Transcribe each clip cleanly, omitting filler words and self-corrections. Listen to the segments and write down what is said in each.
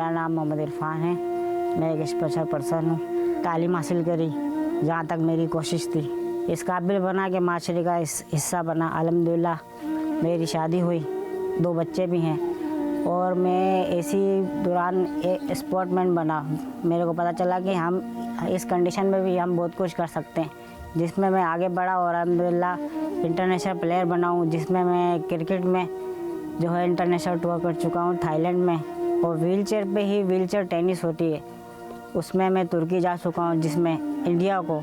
मेरा नाम मोहम्मद इरफान है। मैं एक स्पेशल पर्सन हूँ। तालीम हासिल करी जहाँ तक मेरी कोशिश थी, इस काबिल बना कि माशरे का हिस्सा बना। अल्हम्दुलिल्लाह मेरी शादी हुई, 2 बच्चे भी हैं और मैं इसी दौरान एक स्पोर्टमैन बना। मेरे को पता चला कि हम इस कंडीशन में भी हम बहुत कुछ कर सकते हैं, जिसमें मैं आगे बढ़ा और अल्हम्दुलिल्लाह इंटरनेशनल प्लेयर बना हूँ, जिसमें मैं क्रिकेट में जो है इंटरनेशनल टूर कर चुका हूँ थाईलैंड में। और व्हीलचेयर पे ही व्हीलचेयर टेनिस होती है, उसमें मैं तुर्की जा चुका हूँ, जिसमें इंडिया को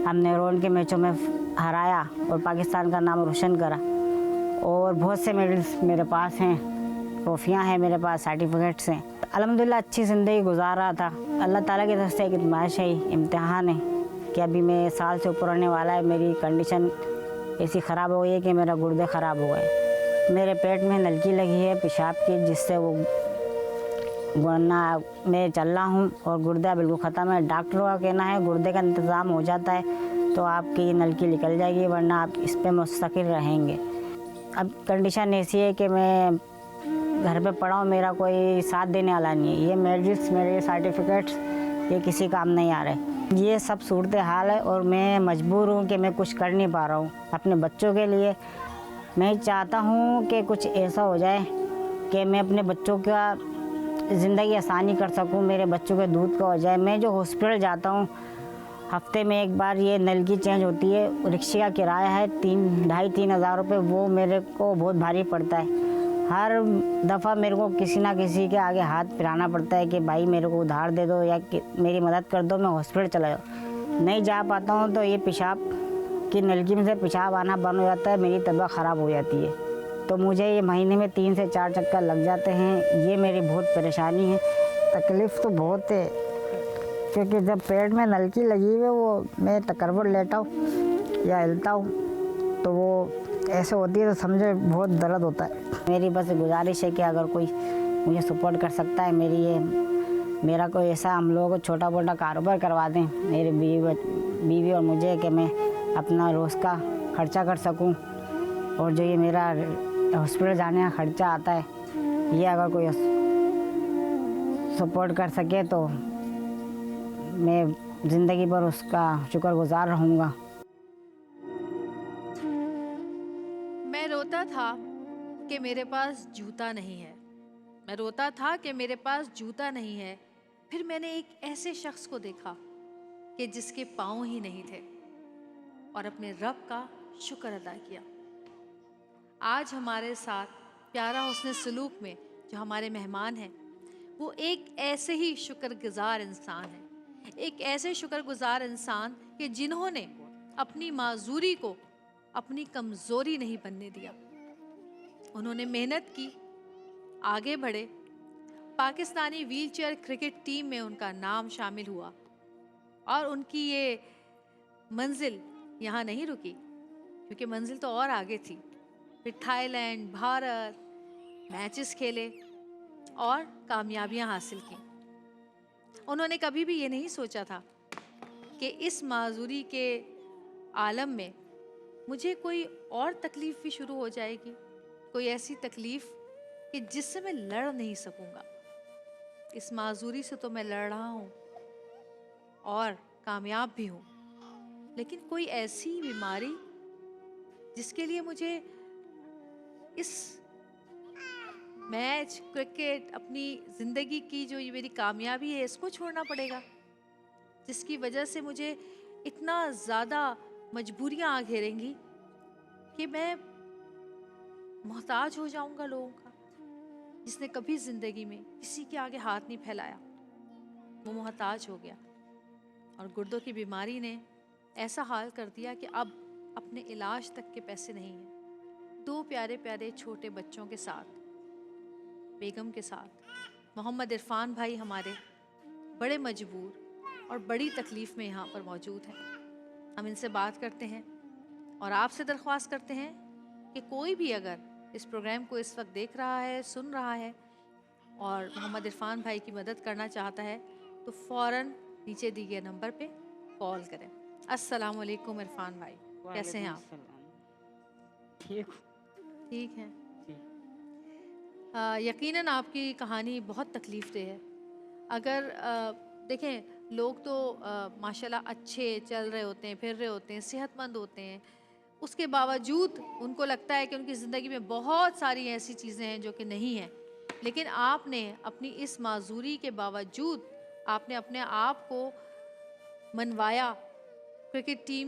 हमने राउंड के मैचों में हराया और पाकिस्तान का नाम रोशन करा। और बहुत से मेडल्स मेरे पास हैं, ट्रॉफियाँ हैं मेरे पास, सर्टिफिकेट्स हैं। अल्हम्दुलिल्लाह अच्छी ज़िंदगी गुजार रहा था। अल्लाह ताला की तरफ से एक आज़माइश है, इम्तिहान है कि अभी मैं साल से ऊपर होने वाला है। मेरी कंडीशन ऐसी ख़राब हो गई है कि मेरा गुर्दे ख़राब हो गए। मेरे पेट में नलकी लगी है पेशाब की, जिससे वो वरना मैं चल रहा हूँ और गुर्दा बिल्कुल ख़त्म है। डॉक्टरों का कहना है गुर्दे का इंतज़ाम हो जाता है तो आपकी नलकी निकल जाएगी, वरना आप इस पर मुस्तकिल रहेंगे। अब कंडीशन ऐसी है कि मैं घर पे पड़ा हूँ, मेरा कोई साथ देने वाला नहीं है। ये मेडल्स, मेरे सर्टिफिकेट्स, ये किसी काम नहीं आ रहे। ये सब सूरत हाल है और मैं मजबूर हूँ कि मैं कुछ कर नहीं पा रहा हूँ अपने बच्चों के लिए। मैं चाहता हूँ कि कुछ ऐसा हो जाए कि मैं अपने बच्चों का ज़िंदगी आसानी कर सकूँ, मेरे बच्चों के दूध का हो जाए। मैं जो हॉस्पिटल जाता हूँ हफ्ते में एक बार, ये नलकी चेंज होती है, रिक्शे का किराया है 3-2,5-3 हज़ार रुपये, वो मेरे को बहुत भारी पड़ता है। हर दफ़ा मेरे को किसी ना किसी के आगे हाथ फैलाना पड़ता है कि भाई मेरे को उधार दे दो या कि मेरी मदद कर दो, मैं हॉस्पिटल चला जाऊँ। नहीं जा पाता हूँ तो ये पेशाब की नलकी में से पेशाब आना बंद हो जाता है, मेरी तबीयत ख़राब हो जाती है। तो मुझे ये महीने में 3 से 4 चक्कर लग जाते हैं। ये मेरी बहुत परेशानी है। तकलीफ़ तो बहुत है, क्योंकि जब पेट में नलकी लगी हुई है, वो मैं तकरबुर लेटा हूँ या हिलता हूँ तो वो ऐसे होती है तो समझे बहुत दर्द होता है। मेरी बस गुजारिश है कि अगर कोई मुझे सपोर्ट कर सकता है, मेरा कोई ऐसा हम लोगों को छोटा मोटा कारोबार करवा दें मेरे बीवी और मुझे, कि मैं अपना रोज़ का खर्चा कर सकूं। और जो ये मेरा हॉस्पिटल जाने का खर्चा आता है, ये अगर कोई सपोर्ट कर सके तो मैं ज़िंदगी भर उसका शुक्रगुजार रहूँगा। मैं रोता था कि मेरे पास जूता नहीं है। मैं रोता था कि मेरे पास जूता नहीं है। फिर मैंने एक ऐसे शख्स को देखा कि जिसके पाँव ही नहीं थे, और अपने रब का शुक्र अदा किया। आज हमारे साथ प्यारा हुस्न सलूक में जो हमारे मेहमान हैं, वो एक ऐसे ही शुक्रगुजार इंसान हैं। एक ऐसे शुक्रगुजार इंसान कि जिन्होंने अपनी माजूरी को अपनी कमज़ोरी नहीं बनने दिया। उन्होंने मेहनत की, आगे बढ़े, पाकिस्तानी व्हीलचेयर क्रिकेट टीम में उनका नाम शामिल हुआ और उनकी ये मंजिल यहाँ नहीं रुकी, क्योंकि मंजिल तो और आगे थी। फिर थाईलैंड, भारत मैचेस खेले और कामयाबियाँ हासिल की। उन्होंने कभी भी ये नहीं सोचा था कि इस माजूरी के आलम में मुझे कोई और तकलीफ़ भी शुरू हो जाएगी, कोई ऐसी तकलीफ़ कि जिससे मैं लड़ नहीं सकूंगा। इस माजूरी से तो मैं लड़ रहा हूँ और कामयाब भी हूँ, लेकिन कोई ऐसी बीमारी जिसके लिए मुझे इस मैच, क्रिकेट, अपनी ज़िंदगी की जो ये मेरी कामयाबी है, इसको छोड़ना पड़ेगा, जिसकी वजह से मुझे इतना ज़्यादा मजबूरियाँ आ घेरेंगी कि मैं मोहताज हो जाऊंगा लोगों का। जिसने कभी ज़िंदगी में किसी के आगे हाथ नहीं फैलाया, वो मोहताज हो गया, और गुर्दों की बीमारी ने ऐसा हाल कर दिया कि अब अपने इलाज तक के पैसे नहीं हैं। 2 प्यारे प्यारे छोटे बच्चों के साथ, बेगम के साथ, मोहम्मद इरफान भाई हमारे बड़े मजबूर और बड़ी तकलीफ़ में यहाँ पर मौजूद हैं। हम इनसे बात करते हैं और आपसे दरख्वास्त करते हैं कि कोई भी अगर इस प्रोग्राम को इस वक्त देख रहा है, सुन रहा है और मोहम्मद इरफान भाई की मदद करना चाहता है, तो फ़ौरन नीचे दिए गए नंबर पे कॉल करें। अस्सलाम वालेकुम इरफान भाई, कैसे हैं आप? ठीक ठीक हैं। यकीनन आपकी कहानी बहुत तकलीफ़ दे है। अगर देखें लोग तो माशाल्लाह अच्छे चल रहे होते हैं, फिर रहे होते हैं, सेहतमंद होते हैं। उसके बावजूद उनको लगता है कि उनकी ज़िंदगी में बहुत सारी ऐसी चीज़ें हैं जो कि नहीं हैं। लेकिन आपने अपनी इस माज़ूरी के बावजूद आपने अपने आप को मनवाया। क्रिकेट टीम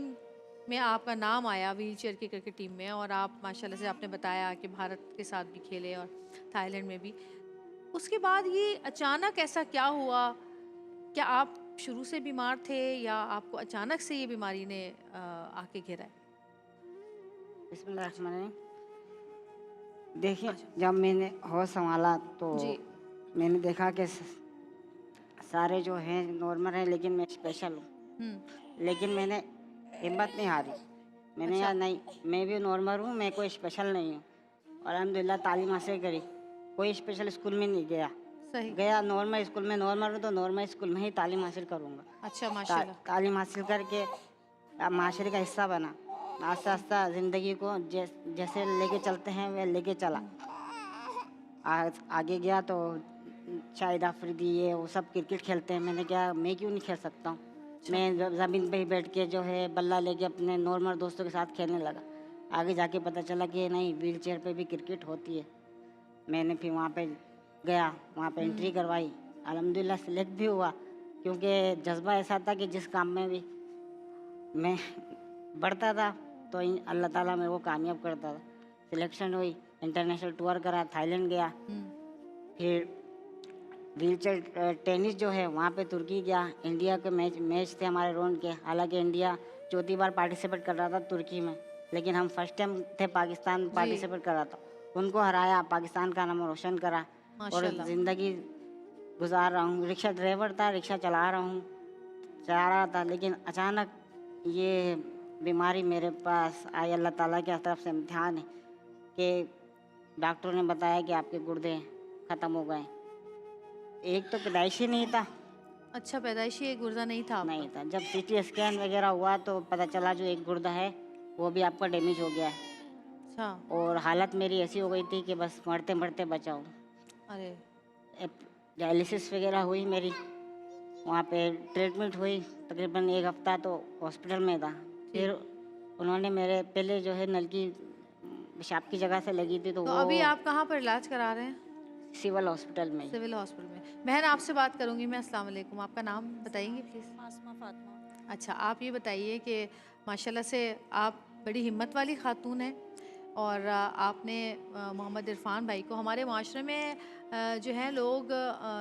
में आपका नाम आया, व्हीलचेयर की क्रिकेट टीम में, और आप माशाल्लाह से आपने बताया कि भारत के साथ भी खेले और थाईलैंड में भी। उसके बाद ये अचानक ऐसा क्या हुआ? क्या आप शुरू से बीमार थे या आपको अचानक से ये बीमारी ने आके घेरा है? बिस्मिल्लाहिर्रहमानिर्रहीम। देखिए, जब मैंने होश संभाला तो जी। मैंने देखा कि सारे जो हैं नॉर्मल हैं, लेकिन मैं स्पेशल हूँ। हुँ। लेकिन मैंने हिम्मत नहीं हारी। मैंने अच्छा। कहा नहीं, मैं भी नॉर्मल हूँ, मैं कोई स्पेशल नहीं हूँ। और अल्हम्दुलिल्लाह तालीम हासिल करी। कोई स्पेशल स्कूल में नहीं गया। सही। गया नॉर्मल स्कूल में, नॉर्मल हूँ तो नॉर्मल स्कूल में ही तालीम हासिल करूँगा। अच्छा माशाल्लाह। तालीम हासिल करके अब माशरे का हिस्सा बना। आस्ता आस्ता ज़िंदगी को जैसे लेके चलते हैं वह लेके चला। आगे गया तो शाहिद अफरीदी ये वो सब क्रिकेट खेलते हैं। मैंने क्या, मैं क्यों नहीं खेल सकता हूँ। मैं ज़मीन पे ही बैठ के जो है बल्ला लेके अपने नॉर्मल दोस्तों के साथ खेलने लगा। आगे जाके पता चला कि नहीं, व्हील चेयर पर भी क्रिकेट होती है। मैंने फिर वहाँ पे गया, वहाँ पे एंट्री करवाई। अल्हम्दुलिल्लाह सेलेक्ट भी हुआ, क्योंकि जज्बा ऐसा था कि जिस काम में भी मैं बढ़ता था तो अल्लाह ताला मेरे को कामयाब करता था। सिलेक्शन हुई, इंटरनेशनल टूर करा, थाईलैंड गया। हुँ। फिर व्हीलचेयर टेनिस जो है वहाँ पे तुर्की गया। इंडिया के मैच थे हमारे राउंड के। हालांकि इंडिया चौथी बार पार्टिसिपेट कर रहा था तुर्की में, लेकिन हम फर्स्ट टाइम थे पाकिस्तान जी। पार्टिसिपेट कर रहा था। उनको हराया, पाकिस्तान का नाम रोशन करा और माशाल्लाह। ज़िंदगी गुजार रहा हूँ। रिक्शा ड्राइवर था, रिक्शा चला रहा था, लेकिन अचानक ये बीमारी मेरे पास आई। अल्लाह ताला की तरफ से इम्तिहान है कि डॉक्टरों ने बताया कि आपके गुर्दे ख़त्म हो गए। एक तो पैदाइशी नहीं था, अच्छा पैदाइशी गुर्दा नहीं था नहीं आपका? था। जब सीटी स्कैन वगैरह हुआ तो पता चला जो एक गुर्दा है वो भी आपका डैमेज हो गया है। अच्छा। और हालत मेरी ऐसी हो गई थी कि बस मरते मरते बचाओ। अरे! डायलिसिस वगैरह हुई मेरी, वहाँ पे ट्रीटमेंट हुई। तकरीबन एक हफ्ता तो हॉस्पिटल में था। जी। फिर उन्होंने मेरे पहले जो है नल की पेशाब की जगह से लगी थी तो तो वो अभी आप कहाँ पर इलाज करा रहे हैं? सिविल हॉस्पिटल में ही। सिविल हॉस्पिटल में। बहन आपसे बात करूँगी मैं। अस्सलाम वालेकुम। आपका नाम बताएँगी प्लीज़? मासमा फातिमा। अच्छा, आप ये बताइए कि माशाल्लाह से आप बड़ी हिम्मत वाली खातून हैं और आपने मोहम्मद इरफ़ान भाई को, हमारे माशरे में जो है लोग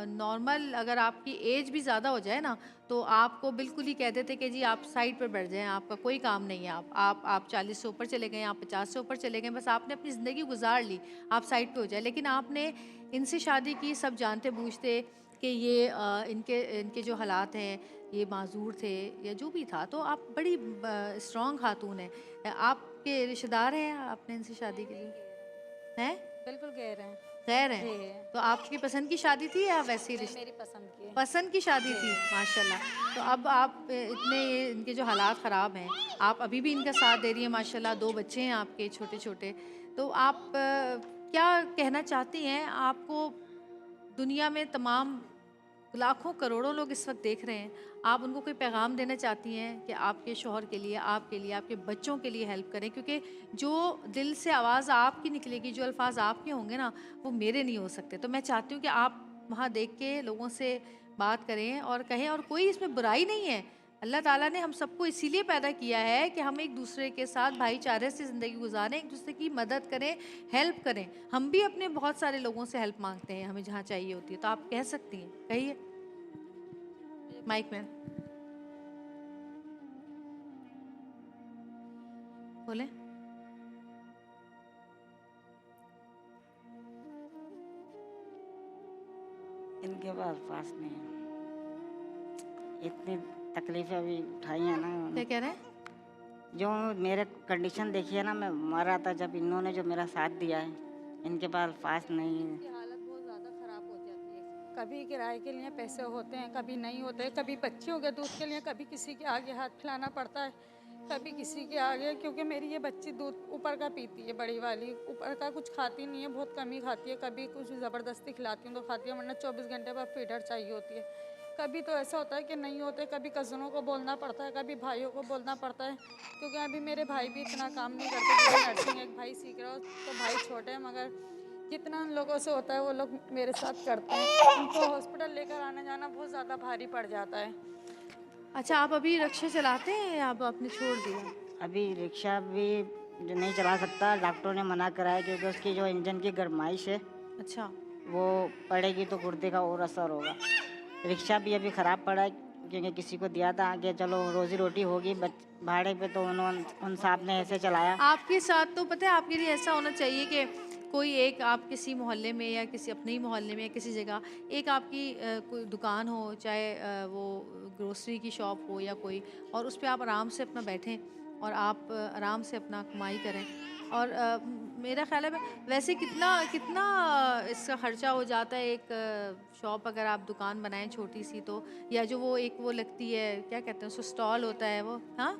नॉर्मल अगर आपकी एज भी ज़्यादा हो जाए ना तो आपको बिल्कुल ही कह देते कि जी आप साइड पर बैठ जाएं, आपका कोई काम नहीं है। आप 40 से ऊपर चले गए, आप 50 से ऊपर चले गए, बस आपने अपनी ज़िंदगी गुजार ली, आप साइड पे हो जाए। लेकिन आपने इनसे शादी की सब जानते बूझते कि ये इनके इनके जो हालात हैं ये माजूर थे या जो भी था, तो आप बड़ी स्ट्रॉन्ग खातून हैं। आपके रिश्तेदार हैं आपने इनसे शादी के लिए? हैं? बिल्कुल कह रहे हैं। खैर हैं। जी। तो आपकी पसंद की शादी थी या वैसे ही नहीं, रिश्ते? मेरी पसंद की है। पसंद की शादी थी माशाल्लाह। तो अब आप इतने ये इनके जो हालात ख़राब हैं, आप अभी भी इनका साथ दे रही हैं माशाल्लाह। 2 बच्चे हैं आपके छोटे-छोटे। तो आप क्या कहना चाहती हैं? आपको दुनिया में तमाम लाखों करोड़ों लोग इस वक्त देख रहे हैं, आप उनको कोई पैगाम देना चाहती हैं कि आपके शौहर के लिए, आपके लिए, आपके बच्चों के लिए हेल्प करें? क्योंकि जो दिल से आवाज़ आपकी निकलेगी, जो अल्फाज आपके होंगे ना, वो मेरे नहीं हो सकते। तो मैं चाहती हूँ कि आप वहाँ देख के लोगों से बात करें और कहें, और कोई इसमें बुराई नहीं है। अल्लाह ताला ने हम सबको इसीलिए पैदा किया है कि हम एक दूसरे के साथ भाईचारे से ज़िंदगी गुजारें, एक दूसरे की मदद करें, हेल्प करें। हम भी अपने बहुत सारे लोगों से हेल्प मांगते हैं, हमें जहाँ चाहिए होती है। तो आप कह सकती हैं, कहिए माइक में बोले। इनके पास नहीं है। इतनी तकलीफें अभी उठाई हैं ना क्या कह रहे हैं? जो मेरे कंडीशन देखी है ना, मैं मर रहा था जब इन्होंने जो मेरा साथ दिया है। इनके पास पास नहीं है। की हालत बहुत ज़्यादा ख़राब हो जाती है। कभी किराए के लिए पैसे होते हैं, कभी नहीं होते, कभी बच्चों के दूध के लिए, कभी किसी के आगे हाथ फैलाना पड़ता है। कभी किसी के आगे, क्योंकि मेरी ये बच्ची दूध ऊपर का पीती है, बड़ी वाली ऊपर का कुछ खाती नहीं है, बहुत कम ही खाती है। कभी कुछ ज़बरदस्ती खिलाती हूँ तो खाती है, वरना 24 घंटे बाद फीडर चाहिए होती है। कभी तो ऐसा होता है कि नहीं होते, कभी कज़नों को बोलना पड़ता है, कभी भाइयों को बोलना पड़ता है, क्योंकि अभी मेरे भाई भी इतना काम नहीं करते। जैसे नर्सिंग एक भाई सीख रहा हो तो भाई छोटे हैं, मगर जितना उन लोगों से होता है वो लोग मेरे साथ करते हैं। उनको हॉस्पिटल लेकर आना जाना बहुत ज़्यादा भारी पड़ जाता है। अच्छा, आप अभी रिक्शा चलाते हैं या आप आपने छोड़ दिया? अभी रिक्शा भी जो नहीं चला सकता, डॉक्टरों ने मना करा है, क्योंकि उसकी जो इंजन की गरमाइश है अच्छा। वो पड़ेगी तो गुर्दे का और असर होगा। रिक्शा भी अभी ख़राब पड़ा है, क्योंकि किसी को दिया था कि चलो रोज़ी रोटी होगी भाड़े पे, तो उन्होंने उन साहब ने ऐसे चलाया। आपके साथ तो पता है, आपके लिए ऐसा होना चाहिए कि कोई एक, आप किसी मोहल्ले में या किसी अपने ही मोहल्ले में या किसी जगह एक आपकी कोई दुकान हो, चाहे वो ग्रोसरी की शॉप हो या कोई, और उस पे आप आराम से अपना बैठें और आप आराम से अपना कमाई करें। और मेरा ख्याल है वैसे कितना कितना इसका ख़र्चा हो जाता है, एक शॉप अगर आप दुकान बनाएं छोटी सी तो, या जो वो एक वो लगती है, क्या कहते हैं उसको, स्टॉल होता है वो, हाँ,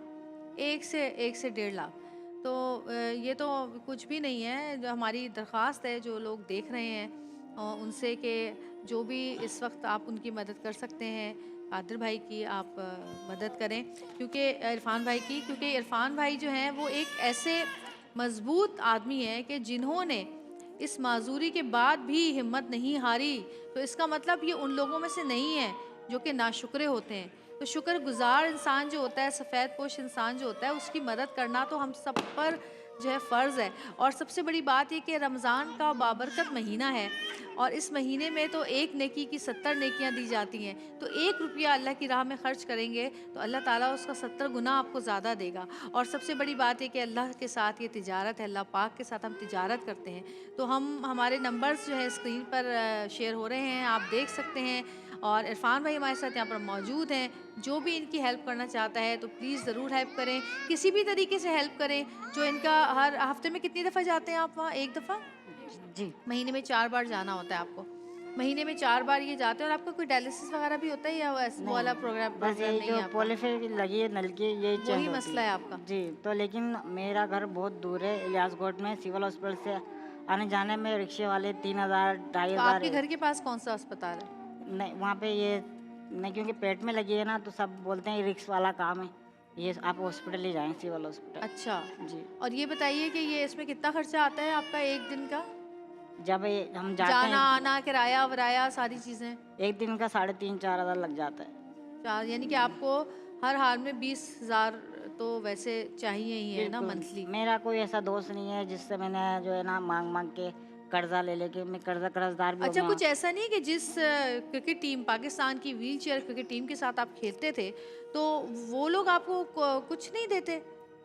1 से 1.5 लाख। तो ये तो कुछ भी नहीं है। जो हमारी दरख्वास्त है जो लोग देख रहे हैं उनसे, कि जो भी इस वक्त आप उनकी मदद कर सकते हैं, कादिर भाई की आप मदद करें, क्योंकि इरफान भाई की, क्योंकि इरफान भाई जो हैं वो एक ऐसे मज़बूत आदमी हैं कि जिन्होंने इस माजूरी के बाद भी हिम्मत नहीं हारी। तो इसका मतलब ये उन लोगों में से नहीं है जो कि नाशुक्रे होते हैं। तो शुक्रगुजार इंसान जो होता है, सफ़ेद पोश इंसान जो होता है, उसकी मदद करना तो हम सब पर जो है फ़र्ज़ है। और सबसे बड़ी बात ये कि रमज़ान का बाबरकत महीना है, और इस महीने में तो एक नेकी की 70 नेकियां दी जाती हैं। तो 1 रुपया अल्लाह की राह में ख़र्च करेंगे तो अल्लाह ताला उसका 70 गुना आपको ज़्यादा देगा। और सबसे बड़ी बात ये कि अल्लाह के साथ ये तिजारत है, अल्लाह पाक के साथ हम तिजारत करते हैं। तो हमारे नंबर्स जो है स्क्रीन पर शेयर हो रहे हैं, आप देख सकते हैं। और इरफान भाई हमारे साथ यहाँ पर मौजूद हैं। जो भी इनकी हेल्प करना चाहता है तो प्लीज़ ज़रूर हेल्प करें, किसी भी तरीके से हेल्प करें। जो इनका हर हफ्ते में कितनी दफ़ा जाते हैं आप वहाँ? 1 दफ़ा? जी, महीने में 4 बार जाना होता है आपको। महीने में 4 बार ये जाते हैं। और आपका कोई डायलिसिस वगैरह भी होता है या वो वाला प्रोग्राम बस प्रोग्राम यही नहीं जो है आपका? पॉलीफिर लगी है नल की, यही चेंज वही होती मसला है आपका। जी, तो लेकिन मेरा घर बहुत दूर है, इलियासकोट में। सिविल हॉस्पिटल से आने जाने में रिक्शे वाले 3000 ढाई तो हज़ार आपके घर के पास कौन-सा अस्पताल है? नहीं, वहाँ पे ये नहीं, क्योंकि पेट में लगी है ना, तो सब बोलते हैं ये रिक्स वाला काम है, ये आप हॉस्पिटल ही जाएं, सिविल हॉस्पिटल। अच्छा। जी, और ये बताइए कि ये इसमें कितना खर्चा आता है आपका 1 दिन का? जब हम जाते जाना, हैं आना, किराया-विराया सारी चीज़ें? एक दिन का 3,500-4,000 लग जाता है। 4, यानी कि आपको हर हाल में 20,000 तो वैसे चाहिए ही है ना बिल्कुल, मंथली? मेरा कोई ऐसा दोस्त नहीं है जिससे मैंने जो है ना माँग-माँग के कर्ज़ा ले लेके, मैं कर्ज़दार भी हो अच्छा, गया हूँ। कुछ ऐसा नहीं है कि जिस क्रिकेट टीम, पाकिस्तान की व्हीलचेयर क्रिकेट टीम के साथ आप खेलते थे, तो वो लोग आपको कुछ नहीं देते?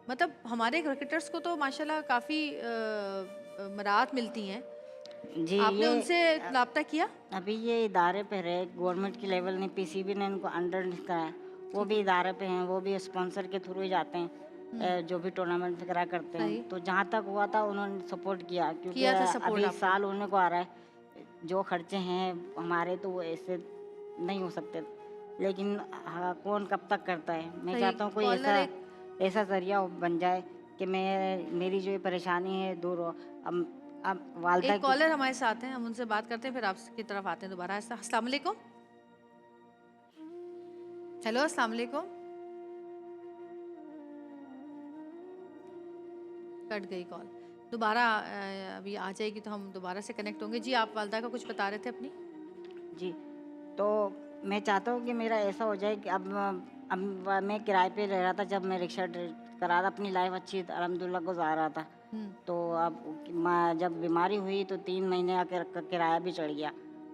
मतलब हमारे क्रिकेटर्स को तो माशाल्लाह काफ़ी मराहत मिलती हैं। जी, आपने ये उनसे राब्ता किया? अभी ये इदारे पे रहे, गवर्नमेंट की लेवल नहीं, पीसीबी ने इनको अंडर नहीं कराया। वो ठीक भी है। इदारे पे हैं, वो भी स्पॉन्सर के थ्रू ही जाते हैं, हुँ, जो भी टूर्नामेंट वगैरह करते सही। हैं। तो जहाँ तक हुआ था उन्होंने सपोर्ट किया, क्योंकि किया था सपोर्ट अभी आपको? साल होने को आ रहा है। जो खर्चे हैं हमारे, तो वो ऐसे नहीं हो सकते। लेकिन हाँ, कौन कब तक करता है। मैं सही। चाहता हूँ कोई कॉलर ऐसा एक ऐसा ज़रिया बन जाए कि मेरी जो ये परेशानी है दूर हो। अब वालदा एक की कॉलर हमारे साथ हैं, हम उनसे बात करते हैं, फिर आपकी तरफ आते हैं दोबारा। अस्सलाम वालेकुम। हेलो, अस्सलाम वालेकुम। कट गई कॉल। दोबारा अभी आ जाएगी तो हम दोबारा से कनेक्ट होंगे। जी, आप वालदा का कुछ बता रहे थे अपनी? जी, तो मैं चाहता हूँ कि मेरा ऐसा हो जाए कि मैं किराए पे रह रहा था, जब मैं रिक्शा करा था, अपनी लाइफ अच्छी अल्हम्दुलिल्लाह गुजार रहा था। हुँ। तो अब जब बीमारी हुई तो 3 महीने का किराया भी चढ़ गया।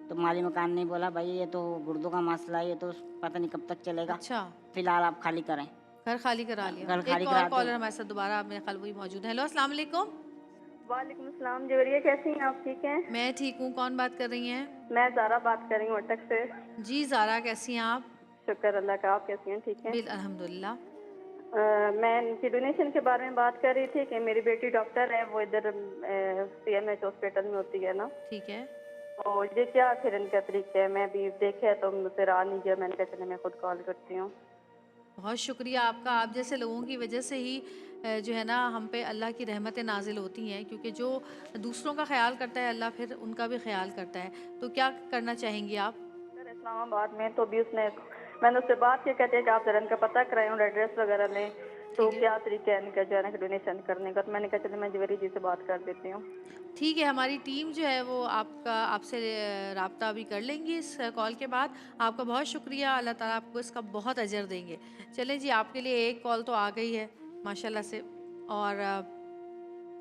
तो माली मकान ने बोला, भाई ये तो गुर्दों का मसला है, ये तो पता नहीं कब तक चलेगा, अच्छा, फिलहाल आप खाली करें। घर खाली करा लिया। घर खाली एक और करा दो। कॉलर हमारे साथ दोबारा मेरे ख्याल वही मौजूद है। हेलो, अस्सलाम वालेकुम। वालेकुम अस्सलाम जवरिया, कैसी हैं आप? ठीक हैं? मैं ठीक हूँ, कौन बात कर रही हैं? मैं ज़ारा बात कर रही हूँ अटक से। जी, ज़ारा कैसी हैं आप? शुक्र अल्लाह का, आप कैसी हैं? ठीक हैं? अल्हम्दुलिल्लाह। मैं इनकी डोनेशन के बारे में बात कर रही थी कि मेरी बेटी डॉक्टर है, वो इधर CMH हॉस्पिटल में होती है ना। ठीक है। और ये क्या फिर इनका तरीका है? मैं भी देखे तो मुझसे रहा नहीं गया, मैंने कहा चले मैं खुद कॉल करती हूँ। बहुत शुक्रिया आपका। आप जैसे लोगों की वजह से ही जो है ना हम पे अल्लाह की रहमतें नाजिल होती हैं, क्योंकि जो दूसरों का ख्याल करता है अल्लाह फिर उनका भी ख्याल करता है। तो क्या करना चाहेंगी आप? सर इस्लामाबाद में तो भी मैंने उससे बात की, कहते हैं कि आप जरा इनका पता कराएं और एड्रेस वगैरह लें, तो ठीक है। क्या तरीका है इनका जो है ना डोनेशन करने का। तो मैंने कहा चलो मैं जवेरी जी से बात कर देती हूँ। ठीक है, हमारी टीम जो है वो आपसे राब्ता अभी कर लेंगी इस कॉल के बाद। आपका बहुत शुक्रिया, अल्लाह ताला आपको इसका बहुत अजर देंगे। चलें जी, आपके लिए एक कॉल तो आ गई है माशाल्लाह से। और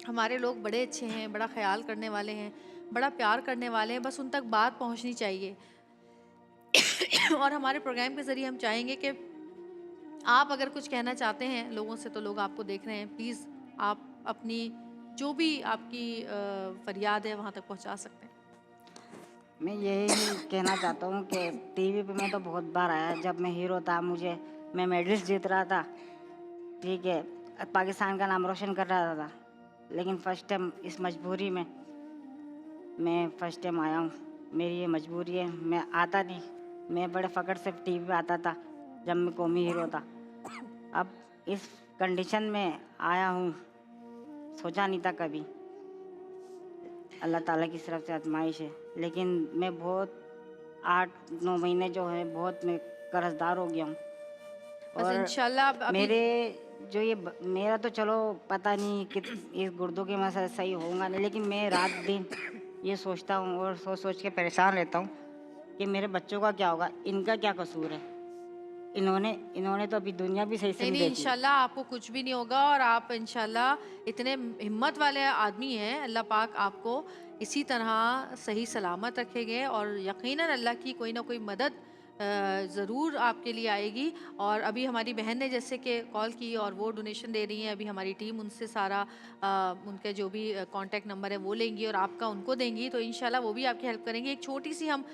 हमारे लोग बड़े अच्छे हैं, बड़ा ख्याल करने वाले हैं, बड़ा प्यार करने वाले हैं, बस उन तक बात पहुंचनी चाहिए। और हमारे प्रोग्राम के ज़रिए हम चाहेंगे कि आप अगर कुछ कहना चाहते हैं लोगों से, तो लोग आपको देख रहे हैं, प्लीज़ आप अपनी जो भी आपकी फरियाद है वहाँ तक पहुँचा सकते हैं। मैं यही कहना चाहता हूँ कि टीवी पे मैं तो बहुत बार आया, जब मैं हीरो था, मैं मेडलिस्ट जीत रहा था, ठीक है, पाकिस्तान का नाम रोशन कर रहा था। लेकिन फर्स्ट टाइम इस मजबूरी में मैं फर्स्ट टाइम आया हूँ। मेरी ये मजबूरी है, मैं आता नहीं, मैं बड़े फ़ख्र से टीवी पे आता था जब मैं कौमी हीरो था। अब इस कंडीशन में आया हूँ, सोचा नहीं था कभी। अल्लाह ताला की तरफ से आजमाइश है, लेकिन मैं बहुत 8-9 महीने जो है बहुत मैं कर्जदार हो गया हूँ। बस और इंशाल्लाह अब अभी मेरे जो मेरा तो चलो पता नहीं कि इस गुर्दों के मसले सही होगा नहीं, लेकिन मैं रात दिन ये सोचता हूँ और सोच सोच के परेशान रहता हूँ कि मेरे बच्चों का क्या होगा, इनका क्या कसूर है। इन्होंने तो अभी दुनिया भी सही से नहीं नहीं नहीं, देखी। इंशाल्लाह आपको कुछ भी नहीं होगा। और आप इंशाल्लाह इतने हिम्मत वाले आदमी हैं, अल्लाह पाक आपको इसी तरह सही सलामत रखेंगे और यकीनन अल्लाह की कोई ना कोई मदद ज़रूर आपके लिए आएगी। और अभी हमारी बहन ने जैसे कि कॉल की और वो डोनेशन दे रही हैं, अभी हमारी टीम उनसे सारा उनके जो भी कांटेक्ट नंबर है वो लेंगी और आपका उनको देंगी, तो इंशाल्लाह वो भी आपकी हेल्प करेंगे। एक छोटी सी हम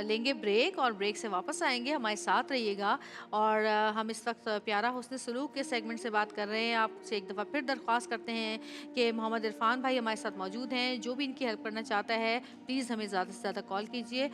लेंगे ब्रेक और ब्रेक से वापस आएंगे, हमारे साथ रहिएगा। और हम इस वक्त प्यारा हुस्न सलूक के सेगमेंट से बात कर रहे हैं। आपसे एक दफ़ा फिर दरख्वास्त करते हैं कि मोहम्मद इरफान भाई हमारे साथ मौजूद हैं, जो भी इनकी हेल्प करना चाहता है प्लीज़ हमें ज़्यादा से ज़्यादा कॉल कीजिए।